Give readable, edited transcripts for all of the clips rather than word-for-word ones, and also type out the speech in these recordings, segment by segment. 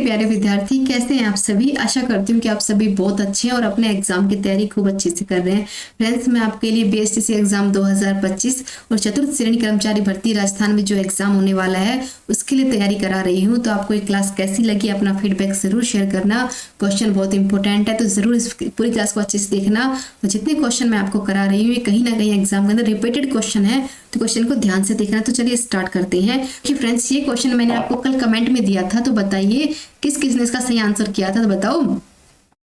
प्यारे विद्यार्थी, कैसे हैं आप सभी। आशा करती हूँ कि आप सभी बहुत अच्छे हैं और अपने एग्जाम की तैयारी खूब अच्छे से कर रहे हैं। फ्रेंड्स, मैं आपके लिए बीएसटीसी एग्जाम 2025 और चतुर्थ श्रेणी कर्मचारी भर्ती राजस्थान में जो एग्जाम होने वाला है उसके लिए तैयारी करा रही हूँ। तो आपको ये क्लास कैसी लगी, अपना फीडबैक जरूर शेयर करना। क्वेश्चन बहुत इंपॉर्टेंट है, तो जरूर इस पूरी क्लास को अच्छे से देखना। और जितने क्वेश्चन मैं आपको करा रही हूँ ये कहीं ना कहीं एग्जाम के अंदर रिपीटेड क्वेश्चन है, तो क्वेश्चन को ध्यान से देखना। तो चलिए स्टार्ट करते हैं कि फ्रेंड्स, ये क्वेश्चन मैंने आपको कल कमेंट में दिया था, तो बताइए किस किसने इसका सही आंसर किया था। तो बताओ,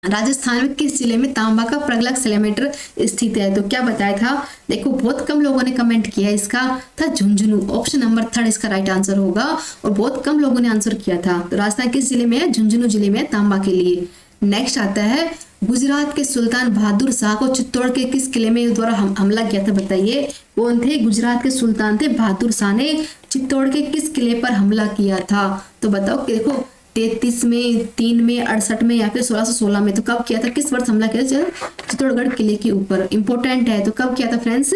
राजस्थान में किस जिले में तांबा का प्रगलक सैलेमीटर स्थित है। तो क्या बताया था, देखो बहुत कम लोगों ने कमेंट किया, इसका था झुंझुनू। ऑप्शन नंबर 3 इसका राइट आंसर होगा और बहुत कम लोगों ने आंसर किया था। तो राजस्थान किस जिले में है, झुंझुनू जिले में, तांबा के लिए। नेक्स्ट आता है, गुजरात के सुल्तान बहादुर शाह को चित्तौड़ के किस किले में द्वारा हमला किया था। बताइए कौन थे, गुजरात के सुल्तान थे बहादुर शाह ने चित्तौड़ के किस किले पर हमला किया था। तो बताओ, देखो 33 में, 3 में, 68 में या फिर 1616 में। तो कब किया था, किस वर्ष हमला किया था चित्तौड़गढ़ किले के ऊपर। इंपॉर्टेंट है, तो कब किया था फ्रेंड्स,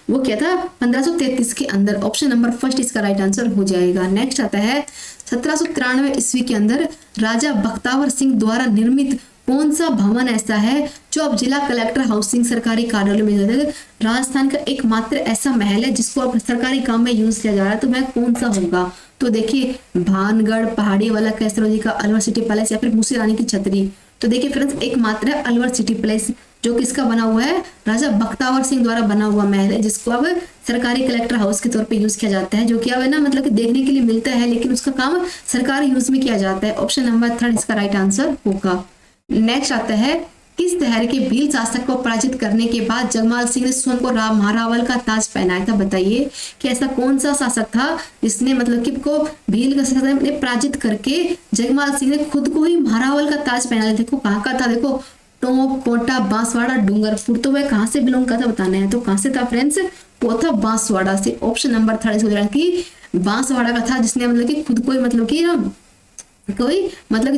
वो किया था 1533 के अंदर। ऑप्शन नंबर 1 इसका राइट आंसर हो जाएगा। नेक्स्ट आता है, 1793 ईस्वी के अंदर राजा बख्तावर सिंह द्वारा निर्मित कौन सा भवन ऐसा है जो अब जिला कलेक्टर हाउसिंग सरकारी कार्यालय में है। राजस्थान का एकमात्र ऐसा महल है जिसको अब सरकारी काम में यूज किया जा रहा है, तो वह कौन सा होगा। तो देखिए, भानगढ़ पहाड़ी वाला कैसरोली का अलवर सिटी पैलेस या फिर मूसी रानी की छतरी। तो देखिए फ्रेंड्स, एकमात्र है अलवर सिटी पैलेस, जो किसका बना हुआ है, राजा बख्तावर सिंह द्वारा बना हुआ महल है, जिसको अब सरकारी कलेक्टर हाउस के तौर पे यूज किया जाता है, जो कि अब है ना, मतलब कि देखने के लिए मिलता है लेकिन उसका काम सरकारी यूज में किया जाता है। ऑप्शन नंबर 3 इसका राइट आंसर होगा। नेक्स्ट आता है, किस शहर के भील शासक को पराजित करने के बाद जगमाल सिंह ने स्वयं को महारावल का ताज पहनाया था। बताइए कि ऐसा कौन सा शासक था जिसने मतलब कि को भील का शासक ने पराजित करके जगमाल सिंह ने खुद को ही महारावल का ताज पहना। देखो कहाँ का था, देखो टोंक, कोटा, बांसवाड़ा, डूंगरपुर। तो वह कहाँ से बिलोंग करता बताना है, तो कहाँ से था फ्रेंड्स, वो था बांसवाड़ा से। ऑप्शन नंबर 3 हो जाएगा कि बांसवाड़ा का था, जिसने मतलब कि खुद को मतलब कि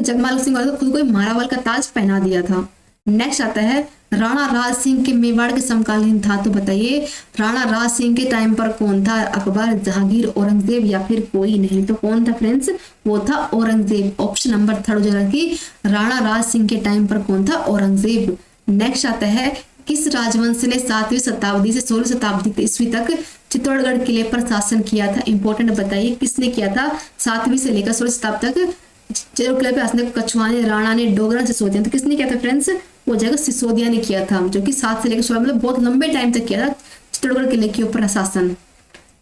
जगमाल सिंह को खुद को महारावल का ताज पहना दिया था। नेक्स्ट आता है, राणा राज सिंह के मेवाड़ के समकालीन था। तो बताइए राणा राज सिंह के टाइम पर कौन था, अकबर, जहांगीर, औरंगजेब या फिर कोई नहीं। तो कौन था फ्रेंड्स, वो था औरंगजेब। ऑप्शन नंबर 3 हो जाएगा कि राणा राज सिंह के टाइम पर कौन था, औरंगजेब। नेक्स्ट आता है, किस राजवंश ने 7वीं शताब्दी से 16वीं शताब्दी ईस्वी तक चित्तौड़गढ़ किले पर शासन किया था। इंपॉर्टेंट बताइए किसने किया था, 7वीं से लेकर 16वीं शताब्दी तक किले पे शासन। कछुआ ने, राणा ने, डोगरा, सिसोदिया। तो किसने किया था फ्रेंड्स, वो जगह सिसोदिया ने किया था, जो कि 7 से लेकर 16 मतलब बहुत लंबे टाइम तक किया था चित्तौड़गढ़ किले के ऊपर शासन।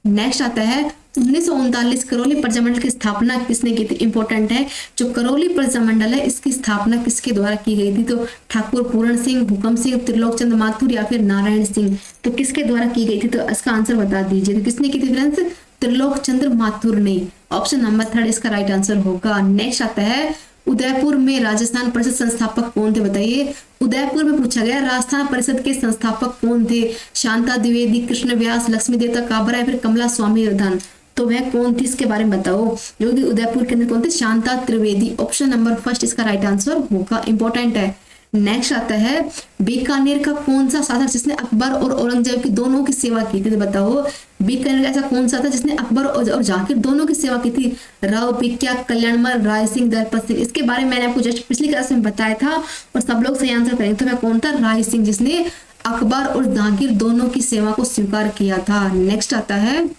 नेक्स्ट आता है, 1939 करौली प्रजामंडल की स्थापना किसने की थी। इंपॉर्टेंट है, जो करौली प्रजामंडल है इसकी स्थापना किसके द्वारा की गई थी। तो ठाकुर पूर्ण सिंह, हुकम सिंह, त्रिलोक चंद्र माथुर या फिर नारायण सिंह। तो किसके द्वारा की गई थी, तो इसका आंसर बता दीजिए। तो किसने की थी फ्रेंड्स, त्रिलोक चंद्र माथुर ने। ऑप्शन नंबर 3 इसका राइट आंसर होगा। नेक्स्ट आता है, उदयपुर में राजस्थान परिषद संस्थापक कौन थे। बताइए उदयपुर में पूछा गया राजस्थान परिषद के संस्थापक कौन थे, शांता द्विवेदी, कृष्ण व्यास, लक्ष्मी देवता काबरा या फिर कमला स्वामी वर्धन। तो वह कौन थी, इसके बारे में बताओ, जो कि उदयपुर के अंदर कौन थे, शांता त्रिवेदी। ऑप्शन नंबर 1 इसका राइट आंसर होगा। इंपॉर्टेंट है। नेक्स्ट आता है, बीकानेर का कौन सा शासक जिसने अकबर और औरंगजेब की दोनों की सेवा की थी। तो बताओ बीकानेर ऐसा कौन सा था जिसने अकबर और जहांगीर दोनों की सेवा की थी। राव पिक्या, कल्याणमल, राय सिंह, दरपत सिंह। इसके बारे में मैंने आपको जस्ट पिछली क्लास में बताया था और सब लोग सही आंसर करेंगे। तो वह कौन था, राय सिंह, जिसने अकबर और जहांगीर दोनों की सेवा को स्वीकार किया था। नेक्स्ट आता है,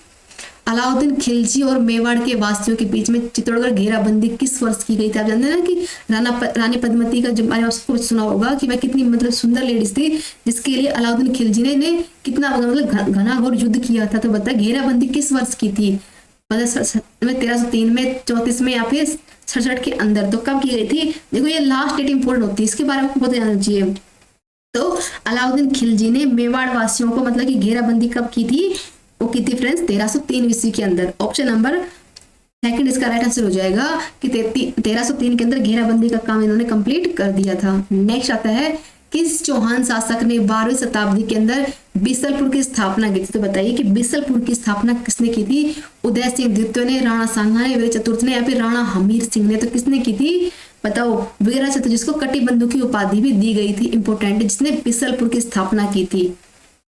अलाउद्दीन खिलजी और मेवाड़ के वासियों के बीच में चित्तौड़गढ़ घेराबंदी किस वर्ष की गई थी। आप जानते हैं ना कि रानी पद्मती का जो मैंने आपको सुना होगा कि वह कितनी मतलब सुंदर लेडीज थी, जिसके लिए अलाउद्दीन खिलजी ने कितना मतलब घना घोर युद्ध किया था। तो बताया घेराबंदी किस वर्ष की थी, मतलब 1303 में, 34 में या फिर 67 के अंदर। तो कब की गई थी, देखो ये लास्ट डेट इंपॉर्टेंट होती है, इसके बारे में आपको बहुत जानना चाहिए। तो अलाउद्दीन खिलजी ने मेवाड़ वासियों को मतलब कि घेराबंदी कब की थी, वो की थी फ्रेंड्स 1303 ईस्वी के अंदर। ऑप्शन नंबर 2 इसका राइट आंसर हो जाएगा कि 1303 के अंदर घेराबंदी का काम इन्होंने कंप्लीट कर दिया था। नेक्स्ट आता है, किस चौहान शासक ने 12वीं शताब्दी के अंदर बिसलपुर की स्थापना की थी। तो बताइए कि बिसलपुर की स्थापना किसने की थी, उदय सिंह द्वितीय ने, राणा सांगा ने, वीर चतुर्थ ने या फिर राणा हमीर सिंह ने। तो किसने की थी, बताओ वीर चतुर्थ, जिसको कटिबंधु की उपाधि भी दी गई थी। इंपॉर्टेंट, जिसने बिसलपुर की स्थापना की थी।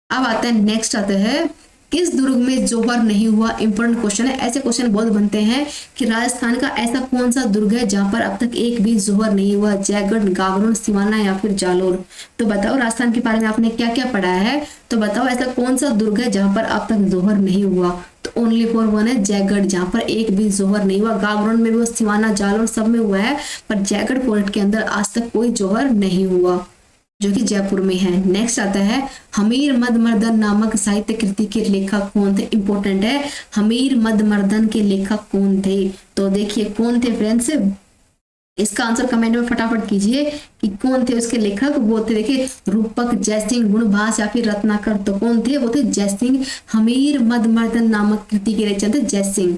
अब आता है, नेक्स्ट आता है, किस दुर्ग में जौहर नहीं हुआ? इंपॉर्टेंट क्वेश्चन है। ऐसे क्वेश्चन बहुत बनते हैं कि राजस्थान का ऐसा कौन सा दुर्ग है जहां पर अब तक एक भी जौहर नहीं हुआ? जयगढ़, गागरोन, सिवाना या फिर जालोर? तो बताओ राजस्थान के बारे में आपने क्या क्या पढ़ा है, तो बताओ ऐसा कौन सा दुर्ग है जहां पर अब तक जौहर नहीं हुआ? तो ओनली फॉर वन है जयगढ़, जहां पर एक भी जौहर नहीं हुआ। गागरोन में भी, सिवाना, जालोर सब में हुआ है, पर जयगढ़ फोर्ट के अंदर आज तक कोई जौहर नहीं हुआ, जो कि जयपुर में है। नेक्स्ट आता है हमीर मद मर्दन नामक साहित्य कृति के लेखक कौन थे? इंपॉर्टेंट है, हमीर मद मर्दन के लेखक कौन थे? तो देखिए कौन थे फ्रेंड्स, इसका आंसर कमेंट में फटाफट कीजिए कि कौन थे उसके लेखक। वो थे, देखिए, रूपक, जयसिंह, गुणभास या फिर रत्नाकर। तो कौन थे? वो थे जयसिंह। हमीर मद मर्दन नामक कृति के रचयिता थे जयसिंह।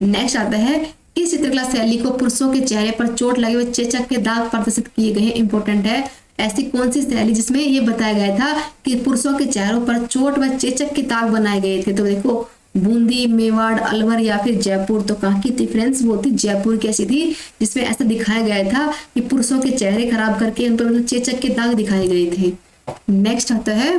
नेक्स्ट आता है किस चित्रकला शैली को पुरुषों के चेहरे पर चोट लगे हुए चेचक के दाग प्रदर्शित किए गए हैं? इंपॉर्टेंट है, ऐसी कौन सी शैली जिसमें ये बताया गया था कि पुरुषों के चेहरों पर चोट व चेचक के दाग बनाए गए थे? तो देखो बूंदी, मेवाड़, अलवर या फिर जयपुर। तो कहाँ की थी फ्रेंड्स? वो थी जयपुर की ऐसी थी जिसमें ऐसा दिखाया गया था कि पुरुषों के चेहरे खराब करके उन पर मतलब चेचक के दाग दिखाए गए थे। नेक्स्ट आता है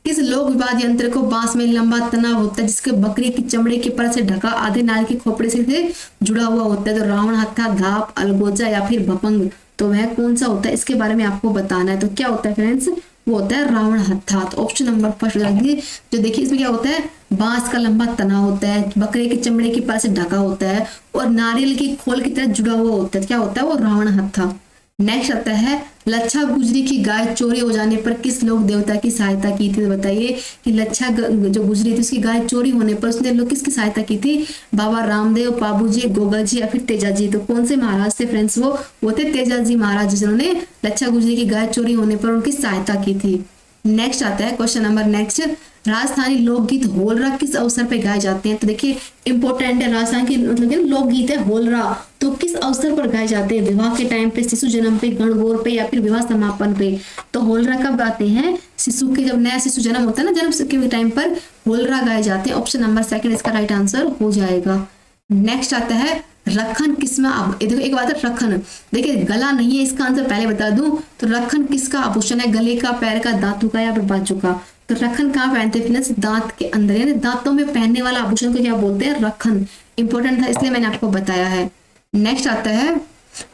किस लोक विवाद यंत्र को बांस में लंबा तना होता है जिसके बकरी की चमड़े की परत से ढका आधे नार के खोपड़े से जुड़ा हुआ होता है? तो रावण हत्था, धाप, अलगोजा या फिर भपंग। तो वह कौन सा होता है, इसके बारे में आपको बताना है। तो क्या होता है फ्रेंड्स? वो होता है रावण हत्था। तो ऑप्शन नंबर फर्स्ट जाएगी। जो देखिए इसमें क्या होता है, बांस का लंबा तना होता है, बकरे के चमड़े की परत से ढका होता है और नारियल की खोल की तरह जुड़ा हुआ होता है। क्या होता है? वो रावण हत्था। नेक्स्ट आता है लच्छा गुजरी की गाय चोरी हो जाने पर किस लोक देवता की सहायता की थी? तो बताइए कि लच्छा जो गुजरी थी उसकी गाय चोरी होने पर उसने लोग किसकी सहायता की थी? बाबा रामदेव, बाबूजी, गोगा जी या फिर तेजा जी। तो कौन से महाराज थे फ्रेंड्स? वो थे तेजा जी महाराज, जिन्होंने लच्छा गुजरी की गाय चोरी होने पर उनकी सहायता की थी। नेक्स्ट आता है क्वेश्चन नंबर नेक्स्ट, राजस्थानी लोकगीत होलरा किस अवसर पर गाए जाते हैं? तो देखिए इंपॉर्टेंट है, राजस्थान की मतलब लोकगीत है होलरा, तो किस अवसर पर गाए जाते हैं? विवाह के टाइम पे, शिशु जन्म पे, गणगौर पे या फिर विवाह समापन पे? तो होलरा कब गाते हैं? शिशु के जब नया शिशु जन्म होता है ना, जन्म के टाइम पर होलरा गाए जाते हैं। ऑप्शन नंबर सेकंड इसका राइट आंसर हो जाएगा। नेक्स्ट आता है रखन किसमें देखो एक बात है, रखन देखिए गला नहीं है, इसका आंसर पहले बता दूं। तो रखन किसका आभूषण है? गले का, पैर का, दांतों का या फिर बाजू का? तो रखन कहाँ पहनते हैं? दांत के अंदर, यानी दांतों में पहनने वाला आभूषण को क्या बोलते हैं? रखन। इंपॉर्टेंट था इसलिए मैंने आपको बताया है। नेक्स्ट आता है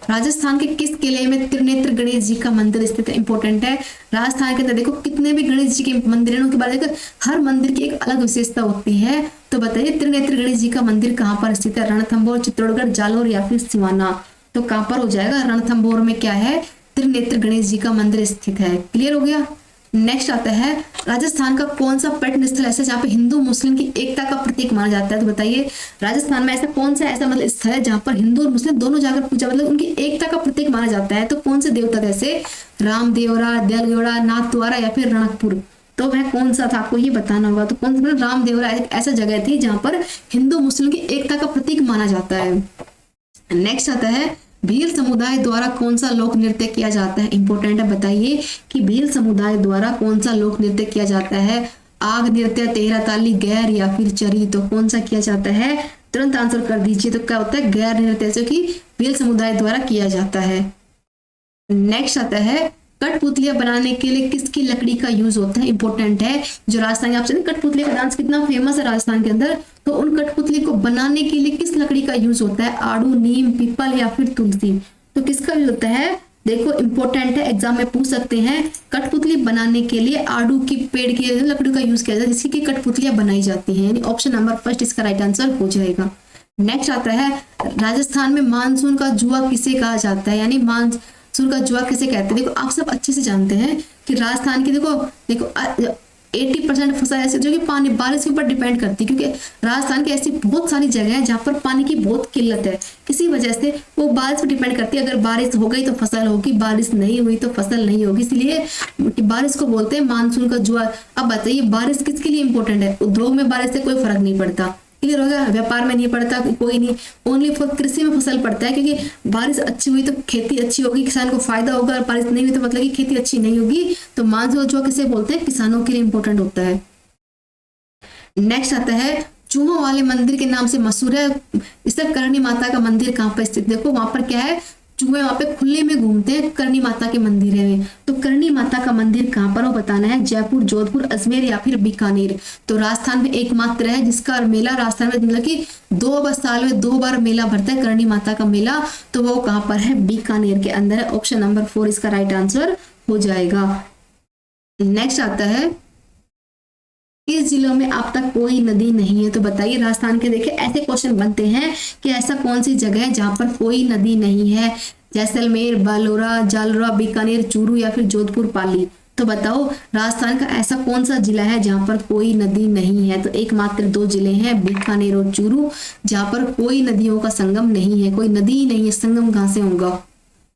राजस्थान के किस किले में त्रिनेत्र गणेश जी का मंदिर स्थित है? इंपॉर्टेंट है, राजस्थान के अंदर देखो कितने भी गणेश जी के मंदिर हैं, उनके बारे में हर मंदिर की एक अलग विशेषता होती है। तो बताइए त्रिनेत्र गणेश जी का मंदिर कहाँ पर स्थित है? रणथंभौर, चित्तौड़गढ़, जालोर या फिर सिवाना? तो कहाँ पर हो जाएगा? रणथंभौर में क्या है? त्रिनेत्र गणेश जी का मंदिर स्थित है। क्लियर हो गया। नेक्स्ट आता है राजस्थान का कौन सा पर्यटन स्थल ऐसा जहाँ पे हिंदू मुस्लिम की एकता का प्रतीक माना जाता है? तो बताइए राजस्थान में ऐसा कौन सा ऐसा मतलब स्थल है जहाँ पर हिंदू और मुस्लिम दोनों जाकर पूजा मतलब उनकी एकता का प्रतीक माना जाता है? तो कौन से देवता? जैसे रामदेवरा, देलगौड़ा, नाथद्वारा या फिर रणकपुर? तो वह कौन सा था आपको ये बताना होगा। तो कौन सा? मतलब रामदेवरा एक ऐसा जगह थी जहाँ पर हिंदू मुस्लिम की एकता का प्रतीक माना जाता है। नेक्स्ट आता है भील समुदाय द्वारा कौन सा लोक नृत्य किया जाता है? इंपॉर्टेंट है, बताइए कि भील समुदाय द्वारा कौन सा लोक नृत्य किया जाता है? आग नृत्य, तेहरा ताली, गैर या फिर चरी? तो कौन सा किया जाता है? तुरंत आंसर कर दीजिए। तो क्या होता है? गैर नृत्य, जो कि भील समुदाय द्वारा किया जाता है। नेक्स्ट आता है कठपुतलियां बनाने के लिए किसकी लकड़ी का यूज होता है? इंपॉर्टेंट है, जो राजस्थान आपसे कठपुतली का डांस कितना फेमस है राजस्थान के अंदर, तो उन कठपुतली को बनाने के लिए किस लकड़ी का यूज होता है? आड़ू, नीम, पीपल या फिर तुलसी? तो किसका यूज होता है? देखो इंपॉर्टेंट है, एग्जाम में पूछ सकते हैं। कठपुतली बनाने के लिए आड़ू की पेड़ की लकड़ी का यूज किया जाता है, जिसकी कठपुतलियां बनाई जाती हैं। यानी ऑप्शन नंबर फर्स्ट इसका राइट आंसर हो जाएगा। नेक्स्ट आता है राजस्थान में मानसून का जुआ किसे कहा जाता है? यानी मानसून का जुआ किसे कहते हैं? देखो आप सब अच्छे से जानते हैं कि राजस्थान की देखो 80% फसल ऐसी जो कि पानी बारिश के ऊपर डिपेंड करती है, क्योंकि राजस्थान की ऐसी बहुत सारी जगह है जहाँ पर पानी की बहुत किल्लत है। इसी वजह से वो बारिश पर डिपेंड करती है। अगर बारिश हो गई तो फसल होगी, बारिश नहीं हुई तो फसल नहीं होगी, इसलिए बारिश को बोलते हैं मानसून का जुआ। अब बताइए बारिश किसके लिए इंपॉर्टेंट है? उद्योग में बारिश से कोई फर्क नहीं पड़ता, क्लियर हो गया। व्यापार में नहीं पड़ता, कोई नहीं, ओनली फॉर कृषि में फसल पड़ता है, क्योंकि बारिश अच्छी हुई तो खेती अच्छी होगी, किसान को फायदा होगा, और बारिश नहीं हुई तो मतलब कि खेती अच्छी नहीं होगी। तो मानसून जो किसे बोलते हैं? किसानों के लिए इंपॉर्टेंट होता है। नेक्स्ट आता है चूहों वाले मंदिर के नाम से मशहूर है, इस करणी माता का मंदिर कहाँ पर स्थित? देखो वहां पर क्या है? चूहे वहां पे खुले में घूमते हैं करणी माता के मंदिर में। तो करणी माता का मंदिर कहाँ पर हो बताना है, जयपुर, जोधपुर, अजमेर या फिर बीकानेर। तो राजस्थान में एकमात्र है जिसका मेला राजस्थान में मतलब कि साल में 2 बार मेला भरता है करणी माता का मेला, तो वो कहाँ पर है, बीकानेर के अंदर है। ऑप्शन नंबर 4 इसका राइट आंसर हो जाएगा। नेक्स्ट आता है, किस जिलों में अब तक कोई नदी नहीं है। तो बताइए, राजस्थान के देखिए ऐसे क्वेश्चन बनते हैं कि ऐसा कौन सी जगह है जहां पर कोई नदी नहीं है, जैसलमेर, बालोरा, जालौरा, बीकानेर, चूरू या फिर जोधपुर, पाली। तो बताओ राजस्थान का ऐसा कौन सा जिला है जहां पर कोई नदी नहीं है। तो एकमात्र 2 जिले हैं, बीकानेर और चूरू, जहां पर कोई नदियों का संगम नहीं है, कोई नदी ही नहीं है, संगम कहां से होगा।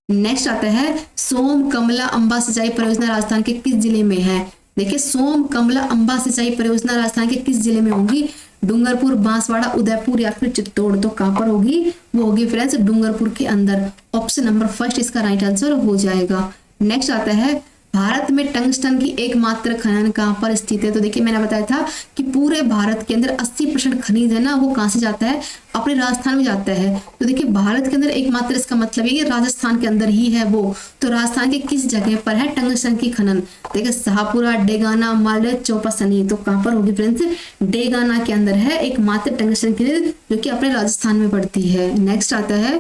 नेक्स्ट आता है, सोम कमला अंबा सिंचाई परियोजना राजस्थान के किस जिले में है। देखिए, सोम कमला अंबा सिंचाई परियोजना राजस्थान के किस जिले में होगी, डूंगरपुर, बांसवाड़ा, उदयपुर या फिर चित्तौड़। तो कहां पर होगी, वो होगी फ्रेंड्स डूंगरपुर के अंदर। ऑप्शन नंबर 1 इसका राइट आंसर हो जाएगा। नेक्स्ट आता है, भारत में टंगस्टन की एकमात्र खनन कहां पर स्थित है। तो देखिए, मैंने बताया था कि पूरे भारत के अंदर 80% खनिज है ना, वो कहां से जाता है, अपने राजस्थान में जाता है। तो देखिए, भारत के अंदर एकमात्र इसका मतलब है कि राजस्थान के अंदर ही है वो। तो राजस्थान के किस जगह पर है टंगस्टन की खनन। देखिए, शाहपुरा, डेगाना, मालदह, चौपासनी। तो कहां पर होगी फ्रेंड्स, डेगाना के अंदर है एकमात्र टंगस्टन की खनन, जो कि अपने राजस्थान में पड़ती है। नेक्स्ट आता है,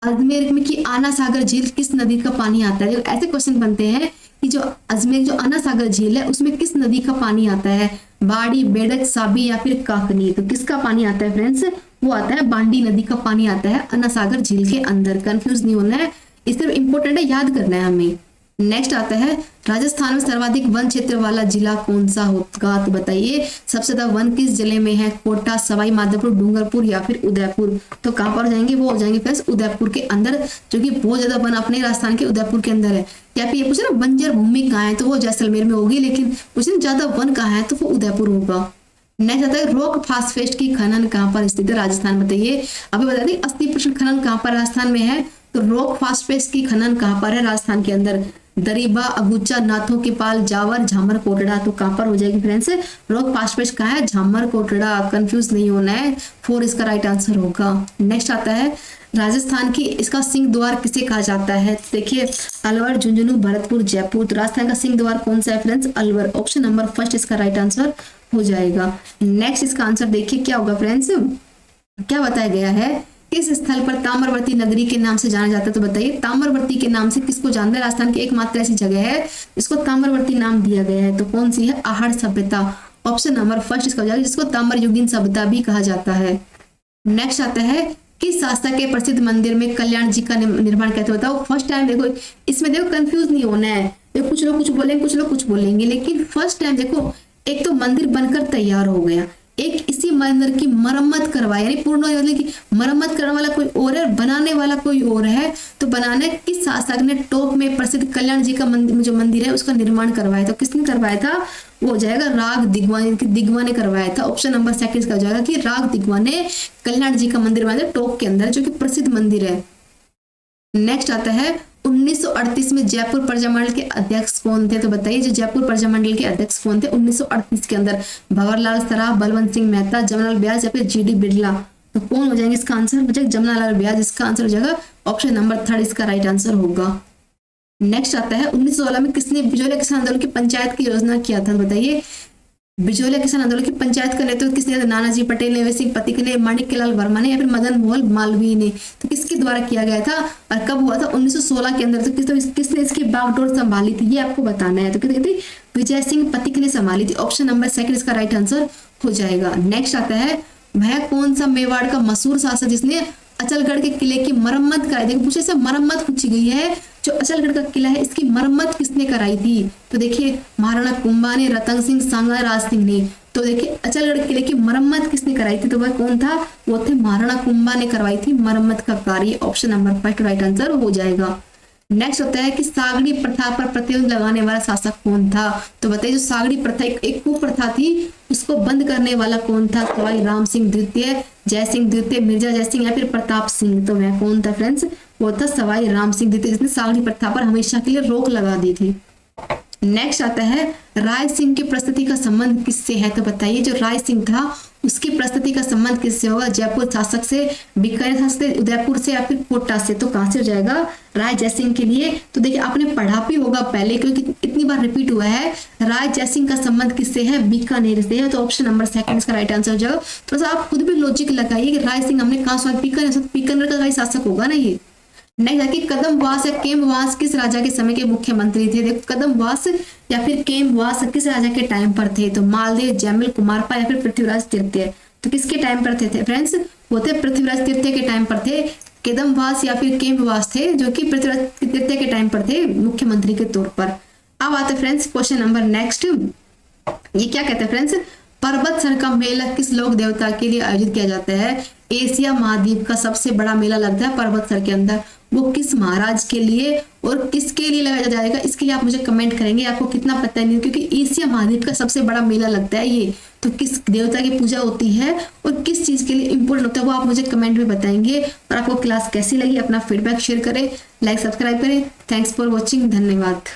अजमेर में की आना सागर झील किस नदी का पानी आता है। ऐसे क्वेश्चन बनते हैं कि जो अजमेर जो आना सागर झील है उसमें किस नदी का पानी आता है, बाड़ी, बेडक, साबी या फिर काकनी। तो किसका पानी आता है फ्रेंड्स, वो आता है बांडी नदी का पानी आता है आना सागर झील के अंदर। कंफ्यूज नहीं होना है, इससे इंपॉर्टेंट है, याद करना है हमें। नेक्स्ट आता है, राजस्थान में सर्वाधिक वन क्षेत्र वाला जिला कौन सा होगा। तो बताइए, सबसे ज्यादा वन किस जिले में है, कोटा, सवाई माधोपुर, डूंगरपुर या फिर उदयपुर। तो कहां पर हो जाएंगे, वो हो जाएंगे फ्रेंड्स उदयपुर के अंदर, जो कि बहुत ज्यादा वन अपने राजस्थान के उदयपुर के अंदर है। या फिर ये पूछे ना बंजर भूमि कहाँ है, तो वो जैसलमेर में होगी, लेकिन पूछे ज्यादा वन कहाँ है, तो वो उदयपुर होगा। नेक्स्ट आता है, रॉक फास्फेट की खनन कहाँ पर स्थित है राजस्थान। बताइए, अभी बता दें 80% खनन कहाँ पर राजस्थान में है। तो रॉक फास्फेट की खनन कहाँ पर है राजस्थान के अंदर, दरीबा, अगुचा, नाथों के पाल, जावर, झामर कोटड़ा। तो कहां पर हो जाएगी फ्रेंड्स, रॉक फास्फेट कहाँ है, झामर कोटड़ा। कंफ्यूज नहीं होना है, 4 इसका राइट आंसर होगा। नेक्स्ट आता है, राजस्थान की इसका सिंह द्वार किसे कहा जाता है। देखिए, अलवर, झुंझुनू, भरतपुर, जयपुर। तो राजस्थान का सिंह द्वार कौन सा है फ्रेंड्स, अलवर। ऑप्शन नंबर 1 इसका राइट आंसर हो जाएगा। नेक्स्ट इसका आंसर देखिए क्या होगा फ्रेंड्स, क्या बताया गया है, किस स्थल पर ताम्रवर्ती नगरी के नाम से जाना जाता है। तो बताइए, ताम्रवर्ती के नाम से किसको जानते हैं, राजस्थान की एकमात्र ऐसी जगह है जिसको ताम्रवर्ती नाम दिया गया है। तो कौन सी है, आहड़ सभ्यता। ऑप्शन नंबर 1 इसका हो जाएगा, जिसको ताम्रयुगीन सभ्यता भी कहा जाता है। नेक्स्ट आता है, किस शासक के प्रसिद्ध मंदिर में कल्याण जी का निर्माण कहते बताओ। फर्स्ट टाइम देखो, इसमें देखो कंफ्यूज नहीं होना है, देखो कुछ लोग कुछ बोलेंगे, कुछ लोग कुछ बोलेंगे, लेकिन फर्स्ट टाइम देखो एक तो मंदिर बनकर तैयार हो गया, एक इसी मंदिर की मरम्मत करवाई, यानी पूर्ण मतलब कि मरम्मत करने वाला कोई और है, बनाने वाला कोई और है। तो बनाने किस शासक ने टॉप में प्रसिद्ध कल्याण जी का जो मंदिर है उसका निर्माण करवाया था। किसने करवाया था, वो हो जाएगा राग दिगवा ने करवाया था। ऑप्शन नंबर 2 का हो जाएगा कि राग दिगवा ने कल्याण जी का मंदिर बनाया टॉप के अंदर, जो कि प्रसिद्ध मंदिर है। नेक्स्ट आता है, 1938 में जयपुर प्रजामंडल के अध्यक्ष कौन थे। तो बताइए, जो जयपुर प्रजामंडल के अध्यक्ष कौन थे 1938 के अंदर, भंवरलाल सराफ, बलवंत सिंह मेहता, जमनालाल ब्याज या फिर जीडी बिरला। तो कौन हो जाएंगे इसका आंसर, हो जाएगा जमनालाल ब्याज। इसका आंसर हो जाएगा ऑप्शन नंबर 3 इसका राइट आंसर होगा। नेक्स्ट आता है, 1916 में किसने बिजोलिया किसान आंदोलन की पंचायत की योजना किया था। बताइए, बिजोलिया किसान आंदोलन की पंचायत का नेतृत्व किसने, नानाजी पटेल ने, सिंह पथिक ने, माणिक्यलाल वर्मा ने या फिर मदन मोहन मालवीय ने। तो किसके द्वारा किया गया था और कब हुआ था, 1916 के अंदर। तो किसने इसकी बागडोर संभाली थी, ये आपको बताना है। तो कहते विजय सिंह पथिक ने संभाली थी। ऑप्शन नंबर 2 इसका राइट आंसर हो जाएगा। नेक्स्ट आता है, वह कौन सा मेवाड़ का मशहूर शासक जिसने अचलगढ़ के किले की मरम्मत कराई। देखो पूछे से मरम्मत पूछी गई है, जो अचलगढ़ का किला है इसकी मरम्मत किसने कराई थी। तो देखिए, महाराणा कुंभा ने, रतन सिंह सांगा, राज सिंह ने। तो देखिए, अचलगढ़ किले की मरम्मत किसने कराई थी, तो वह कौन था, वो थे महाराणा कुंभा ने करवाई थी मरम्मत का कार्य। ऑप्शन नंबर 1 राइट आंसर हो जाएगा। नेक्स्ट होता है कि सागड़ी प्रथा पर प्रतिबंध लगाने वाला शासक कौन था। तो बताइए, जो सागड़ी प्रथा एक कुप्रथा थी उसको बंद करने वाला कौन था, सवाई राम सिंह द्वितीय, जय सिंह द्वितीय, मिर्जा जय सिंह या फिर प्रताप सिंह। तो वह कौन था फ्रेंड्स, वो था सवाई राम सिंह द्वितीय, जिसने सागड़ी प्रथा पर हमेशा के लिए रोक लगा दी थी। नेक्स्ट आता है राय सिंह की प्रस्तुति का संबंध किससे है, तो बताइए जो राय सिंह था उसकी प्रस्तुति का संबंध किससे होगा, जयपुर शासक से, बीकानेर शासक से, उदयपुर से या फिर कोटा से। तो कहां से हो जाएगा, राय जयसिंह के लिए। तो देखिए आपने पढ़ा भी होगा पहले क्योंकि इतनी बार रिपीट हुआ है। राय जयसिंह का संबंध किससे है, बीकानेर से है। तो ऑप्शन नंबर सेकंड इसका राइट आंसर हो जाएगा। थोड़ा सा आप खुद भी लॉजिक लगाइए कि राय सिंह हमने कहा सुना, बीकानेर का शासक होगा ना ये। नेक्स्ट है कि कदमवास या केमवास किस राजा के समय के मुख्यमंत्री थे। देखो कदमवास या फिर केमवास किस राजा के टाइम पर थे, तो मालदेव, जैमिल, कुमारपा या फिर पृथ्वीराज तृतीय। तो किसके टाइम पर थे फ्रेंड्स, वो थे पृथ्वीराज तृतीय के टाइम पर थे। कदमवास या फिर केमवास थे जो कि पृथ्वीराज तृतीय के टाइम पर थे मुख्यमंत्री के तौर पर। अब आते फ्रेंड्स क्वेश्चन नंबर नेक्स्ट। ये क्या कहते हैं फ्रेंड्स, पर्वत सर का मेला किस लोक देवता के लिए आयोजित किया जाता है। एशिया महाद्वीप का सबसे बड़ा मेला लगता है पर्वत सर के अंदर, वो किस महाराज के लिए और किसके लिए लगाया जाएगा, इसके लिए आप मुझे कमेंट करेंगे। आपको कितना पता नहीं, क्योंकि एशिया महाद्वीप का सबसे बड़ा मेला लगता है ये, तो किस देवता की पूजा होती है और किस चीज के लिए इंपोर्टेंट होता है वो आप मुझे कमेंट में बताएंगे। और आपको क्लास कैसी लगी अपना फीडबैक शेयर करें, लाइक सब्सक्राइब करें। थैंक्स फॉर वॉचिंग, धन्यवाद।